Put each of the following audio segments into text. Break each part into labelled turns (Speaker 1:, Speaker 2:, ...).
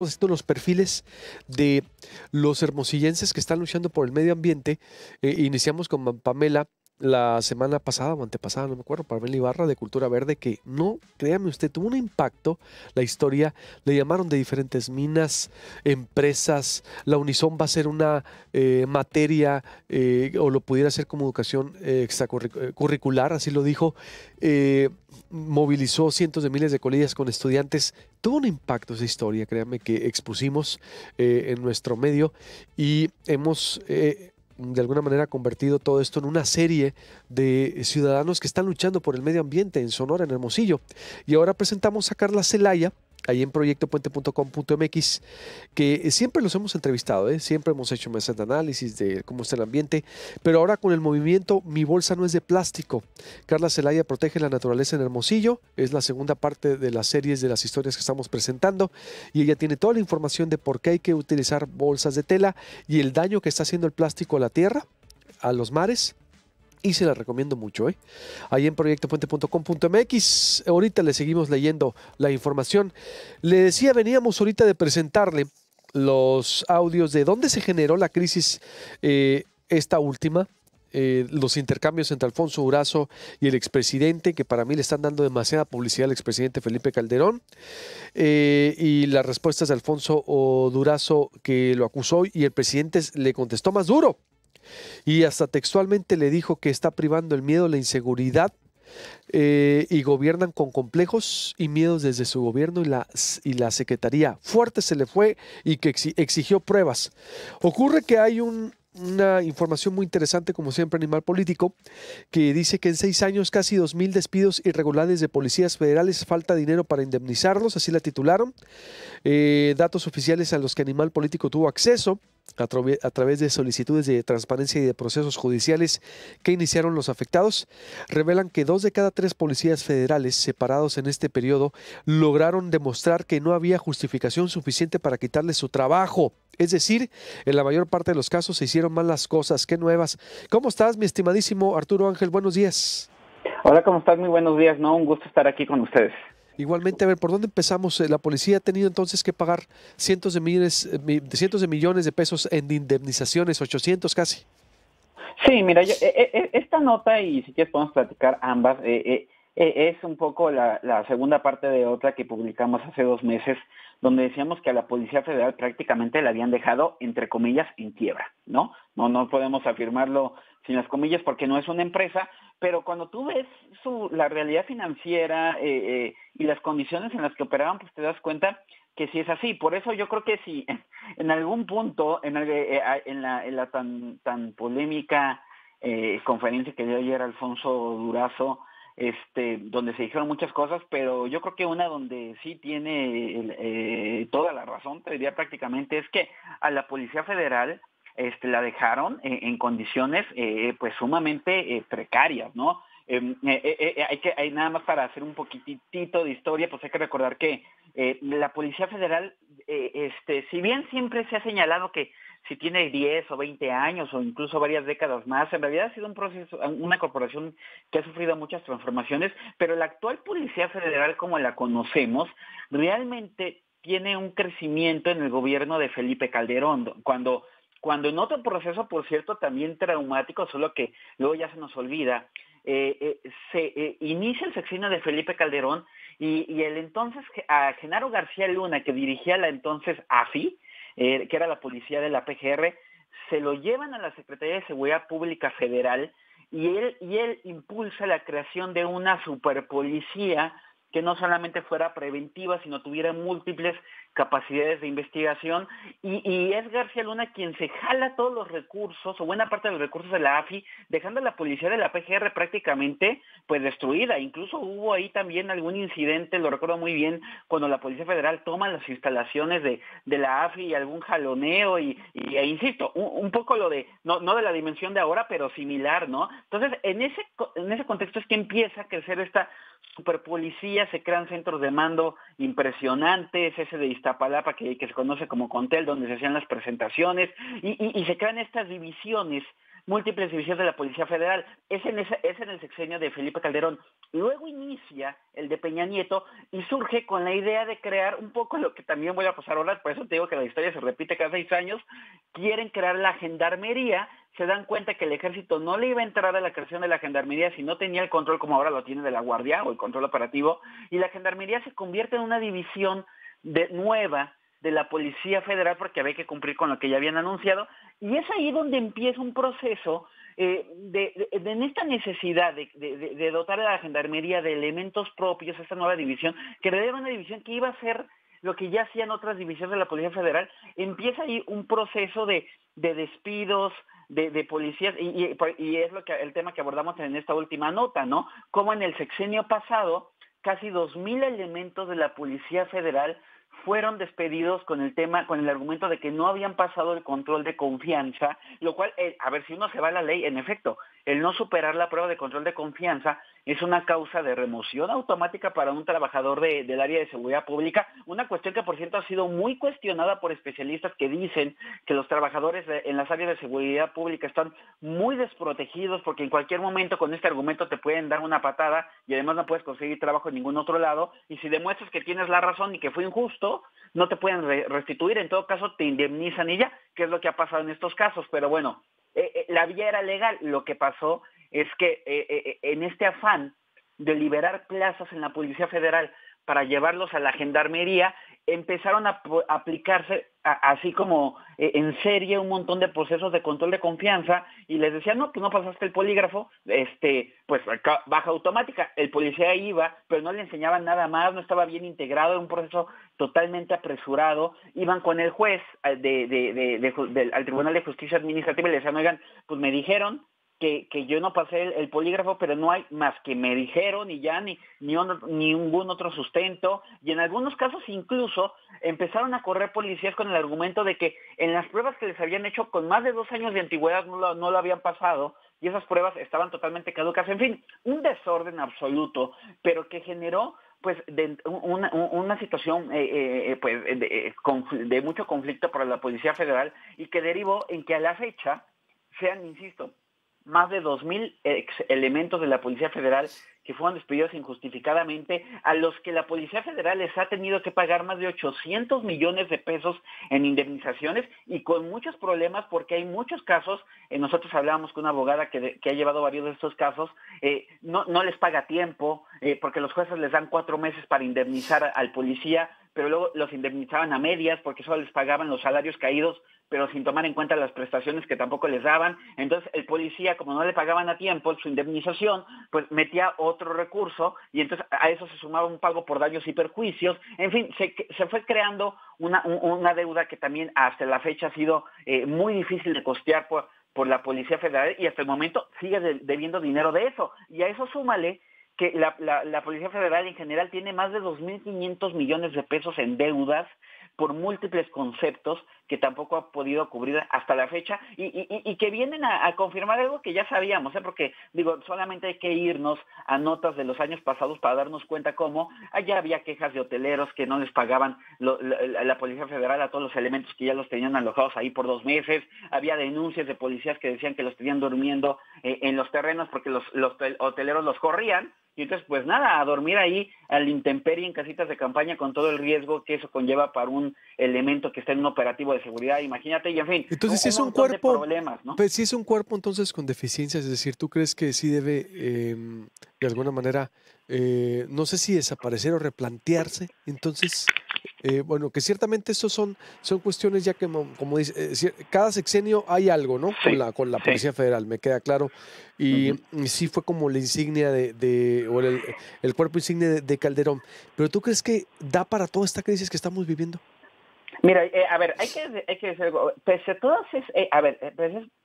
Speaker 1: Haciendo los perfiles de los hermosillenses que están luchando por el medio ambiente. Iniciamos con Pamela la semana pasada o antepasada, no me acuerdo, Pamela Ibarra de Cultura Verde, que no, créame usted, tuvo un impacto la historia. Le llamaron de diferentes minas, empresas. La Unison va a ser una materia, o lo pudiera hacer como educación extracurricular, así lo dijo. Movilizó cientos de miles de colillas con estudiantes. Tuvo un impacto esa historia, créanme, que expusimos en nuestro medio, y hemos de alguna manera convertido todo esto en una serie de ciudadanos que están luchando por el medio ambiente en Sonora, en Hermosillo. Y ahora presentamos a Carla Celaya, ahí en proyectopuente.com.mx, que siempre los hemos entrevistado, siempre hemos hecho mesas de análisis de cómo está el ambiente, pero ahora con el movimiento Mi Bolsa No es de Plástico. Carla Celaya protege la naturaleza en Hermosillo, es la segunda parte de las series de las historias que estamos presentando, y ella tiene toda la información de por qué hay que utilizar bolsas de tela y el daño que está haciendo el plástico a la tierra, a los mares, y se la recomiendo mucho, ahí en proyectopuente.com.mx. Ahorita le seguimos leyendo la información. Le decía, veníamos ahorita de presentarle los audios de dónde se generó la crisis, esta última. Los intercambios entre Alfonso Durazo y el expresidente, que para mí le están dando demasiada publicidad al expresidente Felipe Calderón, y las respuestas de Alfonso Durazo, que lo acusó, y el presidente le contestó más duro. Y hasta textualmente le dijo que está privando el miedo, la inseguridad, y gobiernan con complejos y miedos desde su gobierno, y la secretaría fuerte se le fue, y que exigió pruebas. Ocurre que hay una información muy interesante, como siempre, Animal Político, que dice que en 6 años casi 2,000 despidos irregulares de policías federales, falta dinero para indemnizarlos, así la titularon. Datos oficiales a los que Animal Político tuvo acceso a través de solicitudes de transparencia y de procesos judiciales que iniciaron los afectados, revelan que 2 de cada 3 policías federales separados en este periodo lograron demostrar que no había justificación suficiente para quitarles su trabajo. Es decir, en la mayor parte de los casos se hicieron mal las cosas. ¿Qué nuevas? ¿Cómo estás, mi estimadísimo Arturo Ángel? Buenos días.
Speaker 2: Hola, ¿cómo estás? Muy buenos días, ¿no? Un gusto estar aquí con ustedes.
Speaker 1: Igualmente, a ver, ¿por dónde empezamos? La policía ha tenido entonces que pagar cientos de millones de pesos en indemnizaciones, 800 casi.
Speaker 2: Sí, mira, esta nota, y si quieres podemos platicar ambas, es un poco la segunda parte de otra que publicamos hace 2 meses, donde decíamos que a la Policía Federal prácticamente la habían dejado, entre comillas, en quiebra, ¿no? No podemos afirmarlo sin las comillas porque no es una empresa, pero cuando tú ves la realidad financiera y las condiciones en las que operaban, pues te das cuenta que sí es así. Por eso yo creo que si en algún punto, en la tan polémica conferencia que dio ayer Alfonso Durazo, donde se dijeron muchas cosas, pero yo creo que una donde sí tiene toda la razón, te diría prácticamente, es que a la Policía Federal la dejaron en condiciones pues sumamente precarias, ¿no? Hay nada más para hacer un poquitito de historia, pues hay que recordar que la Policía Federal, si bien siempre se ha señalado que si tiene 10 o 20 años o incluso varias décadas más, en realidad ha sido un proceso, una corporación que ha sufrido muchas transformaciones, pero la actual Policía Federal, como la conocemos, realmente tiene un crecimiento en el gobierno de Felipe Calderón, cuando en otro proceso, por cierto, también traumático, solo que luego ya se nos olvida, se inicia el sexenio de Felipe Calderón y el entonces a Genaro García Luna, que dirigía la entonces AFI, que era la policía de la PGR, se lo llevan a la Secretaría de Seguridad Pública Federal y él impulsa la creación de una superpolicía que no solamente fuera preventiva, sino tuviera múltiples capacidades de investigación, y es García Luna quien se jala todos los recursos, o buena parte de los recursos de la AFI, dejando a la policía de la PGR prácticamente pues destruida. Incluso hubo ahí también algún incidente, lo recuerdo muy bien, cuando la Policía Federal toma las instalaciones de la AFI y algún jaloneo, insisto, un poco lo de, no de la dimensión de ahora, pero similar, ¿no? Entonces, en ese contexto es que empieza a crecer esta superpolicía, se crean centros de mando impresionantes, ese de Iztapalapa que se conoce como Contel, donde se hacían las presentaciones, y se crean estas divisiones múltiples divisiones de la Policía Federal. Es en el sexenio de Felipe Calderón. Luego inicia el de Peña Nieto y surge con la idea de crear un poco lo que también voy a pasar ahora, por eso te digo que la historia se repite cada 6 años. Quieren crear la gendarmería, se dan cuenta que el ejército no le iba a entrar a la creación de la gendarmería si no tenía el control como ahora lo tiene de la guardia o el control operativo, y la gendarmería se convierte en una división nueva de la Policía Federal porque había que cumplir con lo que ya habían anunciado, y es ahí donde empieza un proceso en esta necesidad de dotar a la gendarmería de elementos propios, esta nueva división, que era una división que iba a ser lo que ya hacían otras divisiones de la Policía Federal. Empieza ahí un proceso de despidos, de policías, y es el tema que abordamos en esta última nota, ¿no? Como en el sexenio pasado, casi 2,000 elementos de la Policía Federal fueron despedidos con el argumento de que no habían pasado el control de confianza, lo cual, a ver, si uno se va a la ley, en efecto, el no superar la prueba de control de confianza es una causa de remoción automática para un trabajador del área de seguridad pública, una cuestión que, por cierto, ha sido muy cuestionada por especialistas que dicen que los trabajadores en las áreas de seguridad pública están muy desprotegidos porque en cualquier momento con este argumento te pueden dar una patada y además no puedes conseguir trabajo en ningún otro lado, y si demuestras que tienes la razón y que fue injusto, no te pueden restituir, en todo caso te indemnizan y ya, que es lo que ha pasado en estos casos. Pero bueno, la vía era legal. Lo que pasó es que en este afán de liberar plazas en la Policía Federal para llevarlos a la gendarmería, empezaron a aplicarse así como en serie un montón de procesos de control de confianza, y les decían, no, pues no pasaste el polígrafo, pues baja automática. El policía iba, pero no le enseñaban nada más, no estaba bien integrado, era un proceso totalmente apresurado. Iban con el juez al Tribunal de Justicia Administrativa y le decían, oigan, pues me dijeron que yo no pasé el polígrafo, pero no hay más que me dijeron y ya ni ningún otro sustento. Y en algunos casos incluso empezaron a correr policías con el argumento de que en las pruebas que les habían hecho con más de 2 años de antigüedad no lo habían pasado, y esas pruebas estaban totalmente caducas. En fin, un desorden absoluto, pero que generó pues una situación de mucho conflicto para la Policía Federal, y que derivó en que a la fecha sean, insisto, más de 2,000 elementos de la Policía Federal que fueron despedidos injustificadamente, a los que la Policía Federal les ha tenido que pagar más de 800 millones de pesos en indemnizaciones, y con muchos problemas porque hay muchos casos. Nosotros hablábamos con una abogada que ha llevado varios de estos casos, no les paga a tiempo, porque los jueces les dan 4 meses para indemnizar al policía, pero luego los indemnizaban a medias porque solo les pagaban los salarios caídos, pero sin tomar en cuenta las prestaciones que tampoco les daban. Entonces el policía, como no le pagaban a tiempo su indemnización, pues metía otro recurso, y entonces a eso se sumaba un pago por daños y perjuicios. En fin, se fue creando una deuda que también hasta la fecha ha sido muy difícil de costear por la Policía Federal, y hasta el momento sigue debiendo dinero de eso. Y a eso súmale que la Policía Federal en general tiene más de 2,500 millones de pesos en deudas por múltiples conceptos que tampoco ha podido cubrir hasta la fecha, y que vienen a confirmar algo que ya sabíamos, porque digo, solamente hay que irnos a notas de los años pasados para darnos cuenta cómo allá había quejas de hoteleros que no les pagaban la Policía Federal a todos los elementos que ya los tenían alojados ahí por 2 meses, había denuncias de policías que decían que los tenían durmiendo en los terrenos porque los hoteleros los corrían. Y entonces, pues nada, a dormir ahí a la intemperie en casitas de campaña con todo el riesgo que eso conlleva para un elemento que está en un operativo de seguridad, imagínate, y en fin,
Speaker 1: entonces, si es un
Speaker 2: montón de
Speaker 1: cuerpo,
Speaker 2: problemas, ¿no?
Speaker 1: pues si es un cuerpo entonces con deficiencias, es decir, ¿tú crees que sí debe de alguna manera, no sé si desaparecer o replantearse? Entonces, bueno, que ciertamente estos son cuestiones ya que, como dice, cada sexenio hay algo, ¿no?
Speaker 2: Sí,
Speaker 1: Con la
Speaker 2: sí.
Speaker 1: Policía Federal, me queda claro. Y sí fue como la insignia o el cuerpo insignia de Calderón. Pero ¿tú crees que da para toda esta crisis que estamos viviendo?
Speaker 2: Mira, a ver, hay que decir algo. Pese a toda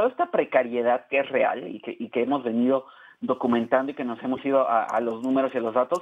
Speaker 2: esta precariedad que es real y que hemos venido documentando y que nos hemos ido a los números y a los datos,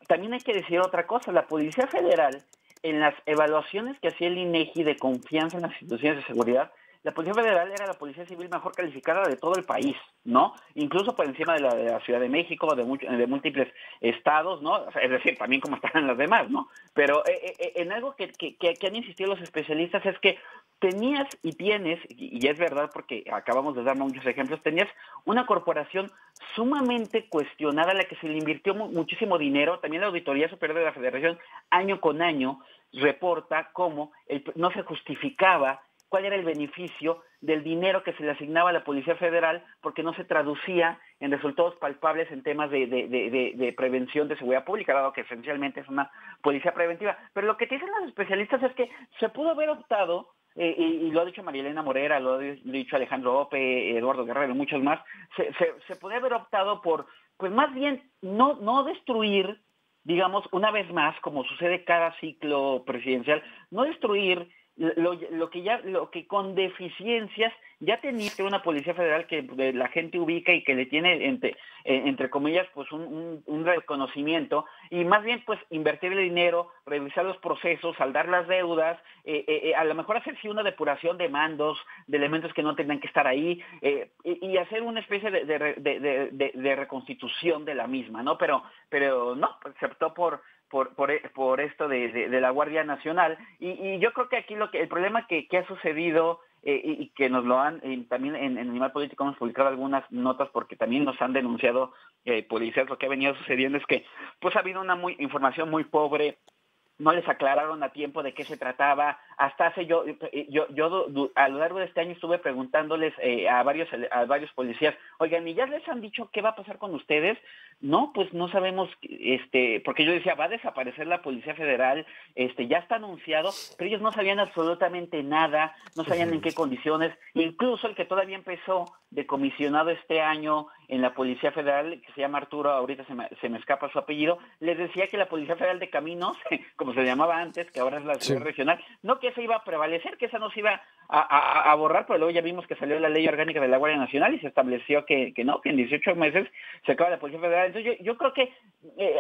Speaker 2: también hay que decir otra cosa. La Policía Federal, en las evaluaciones que hacía el INEGI de confianza en las instituciones de seguridad, la Policía Federal era la policía civil mejor calificada de todo el país, ¿no? Incluso por encima de la Ciudad de México, de múltiples estados, ¿no? O sea, es decir, también como están las demás, ¿no? Pero en algo que han insistido los especialistas es que tenías y tienes, y es verdad porque acabamos de dar muchos ejemplos, tenías una corporación sumamente cuestionada a la que se le invirtió muchísimo dinero. También la Auditoría Superior de la Federación año con año reporta cómo no se justificaba cuál era el beneficio del dinero que se le asignaba a la Policía Federal porque no se traducía en resultados palpables en temas de prevención de seguridad pública, dado que esencialmente es una policía preventiva. Pero lo que te dicen los especialistas es que se pudo haber optado, y lo ha dicho María Elena Morera, lo ha dicho Alejandro Ope, Eduardo Guerrero y muchos más, se puede haber optado por, pues más bien, no destruir, digamos, una vez más, como sucede cada ciclo presidencial, no destruir lo que con deficiencias ya tenía que una Policía Federal que la gente ubica y que le tiene entre comillas pues un reconocimiento, y más bien pues invertir el dinero, revisar los procesos, saldar las deudas, a lo mejor hacer sí una depuración de mandos, de elementos que no tenían que estar ahí, y hacer una especie de reconstitución de la misma, ¿no? Pero no, pues, se optó por esto de la Guardia Nacional, y yo creo que aquí el problema que ha sucedido, y que nos lo han, también en Animal Político hemos publicado algunas notas porque también nos han denunciado policías, lo que ha venido sucediendo es que pues ha habido una información muy pobre, no les aclararon a tiempo de qué se trataba. Hasta hace yo a lo largo de este año estuve preguntándoles a varios policías, oigan, ¿y ya les han dicho qué va a pasar con ustedes? No, pues no sabemos, porque yo decía, va a desaparecer la Policía Federal, ya está anunciado, pero ellos no sabían absolutamente nada, no sabían en qué condiciones. Incluso el que todavía empezó de comisionado este año en la Policía Federal, que se llama Arturo, ahorita se me escapa su apellido, les decía que la Policía Federal de Caminos, como se llamaba antes, que ahora es la ciudad regional, no que esa iba a prevalecer, que esa no se iba a borrar, pero luego ya vimos que salió la ley orgánica de la Guardia Nacional y se estableció que no, que en 18 meses se acaba la Policía Federal. Entonces yo creo que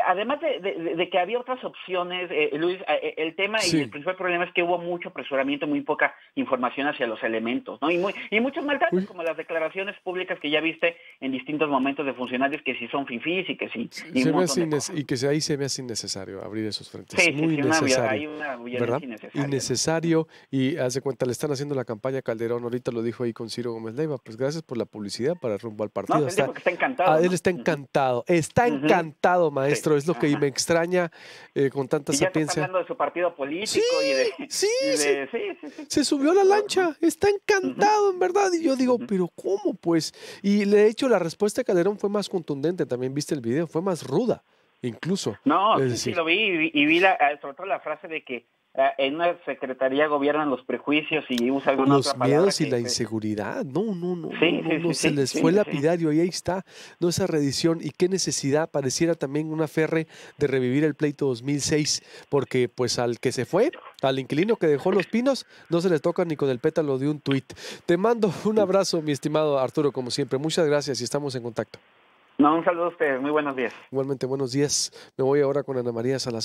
Speaker 2: además de que había otras opciones, Luis, el tema y el principal problema es que hubo mucho apresuramiento, muy poca información hacia los elementos, ¿no? Y muchos maltratos, como las declaraciones públicas que ya viste en distintos momentos de funcionarios que si son fifís y que sí.
Speaker 1: Y que ahí se me hace innecesario abrir esos frentes. Muy innecesario.
Speaker 2: Hay una violencia innecesaria.
Speaker 1: Innecesario, y haz de cuenta, le están haciendo la campaña a Calderón, ahorita lo dijo ahí con Ciro Gómez Leiva, pues gracias por la publicidad para rumbo al partido.
Speaker 2: No, él dijo que está encantado.
Speaker 1: Él está encantado, encantado, maestro, es lo que me extraña con tanta sapiencia.
Speaker 2: Ya está hablando de su partido político
Speaker 1: se subió a la lancha, está encantado en verdad, y yo digo, pero ¿cómo pues? Y de hecho la respuesta de Calderón fue más contundente, también viste el video, fue más ruda, incluso.
Speaker 2: No, sí lo vi, y vi sobre todo la frase de que en una secretaría gobiernan los prejuicios y usa alguna otra palabra.
Speaker 1: Los miedos y la inseguridad. No, se les fue lapidario y ahí está, no, esa reedición. Y qué necesidad, pareciera también una ferre de revivir el pleito 2006, porque pues al que se fue, al inquilino que dejó Los Pinos, no se les toca ni con el pétalo de un tuit. Te mando un abrazo, mi estimado Arturo, como siempre. Muchas gracias y estamos en contacto.
Speaker 2: No, un saludo a ustedes, muy buenos días.
Speaker 1: Igualmente, buenos días. Me voy ahora con Ana María Salazar.